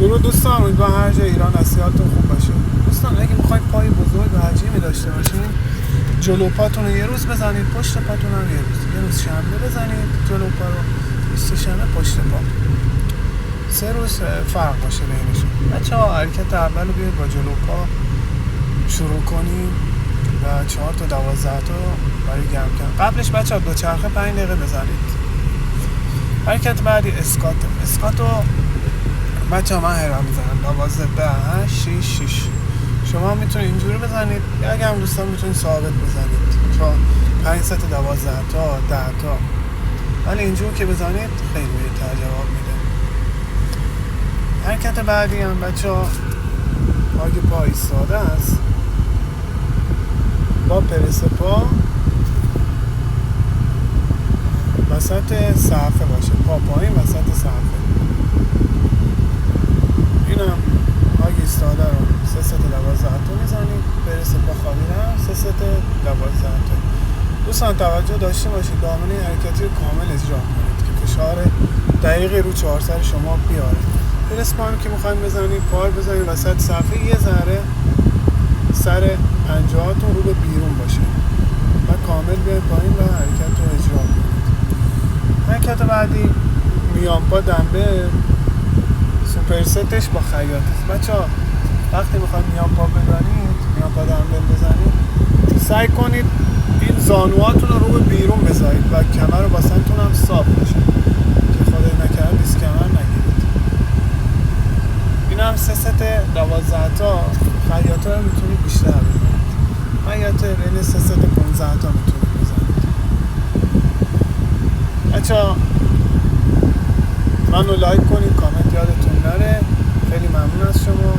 درود دوستان، امیدوارم هر جای ایران هستی حالتون خوب باشه. دوستان اگه میخواید پای بزرگ و عجیمی داشته باشین، جلو پاتون رو یه روز بزنید، پشت پاتون هم یه روز شنبه بزنید جلو پا رو، 20 شنبه پشت پا، 3 روز فرق باشه بینشون. بچه‌ها حرکت اول رو بیاید با جلو پا شروع کنیم و 4 تا 12 تا برای گرم کردن. قبلش بچه‌ها دوچرخه 5 دقیقه بزنید. حرکت بعدی اسکاتو بچه ها من هرم میزنم 12 10 8 6 6. شما میتونید اینجوری بزنید، اگه هم دوستان میتونید ثابت بزنید، چون 5 ست 12 تا 10 تا، ولی اینجور که بزنید خیلی بهتر جواب میده. حرکت بعدی هم بچه ها اگه پا ایستاده است با پرس پا وسط صفحه باشه، پا پایین وسط صفحه. اینم اگه ایستاده رو 3 ست 12 تا میزنید، پرس پا خالی رو 3 ست 12 تا. دوستان توجه داشته باشید دامنه حرکتی رو کامل اجرا کنید که فشار دقیقی رو 4 سر شما بیاره. پرس پا که میخوایم بزنید، پا رو بزنید وسط صفحه، یه ذره سر پنجهاتون رو به بیرون باشه و کامل بیاید پایین و حرکت رو اجرا کنید. حرکت بعدی میان پا دنبه سوپر ستش با خیاط است. بچه‌ها وقتی میخواید میان پا بزنید، میان پا دنبل بزنید، سعی کنید این زانوهاتون رو به بیرون بذارید و کمر و واسطتون هم صاف باشه که خدای نکرده دیس کمر نگیرید. این هم 3 ست 12 تا. خیاطا رو میتونید بیشتر بزنید، خیاطا بین 3 ست 15 تا میتونید بزنید. بچه‌ها منو لایک کنید، کامنت یادتون نره. خیلی ممنون از شما.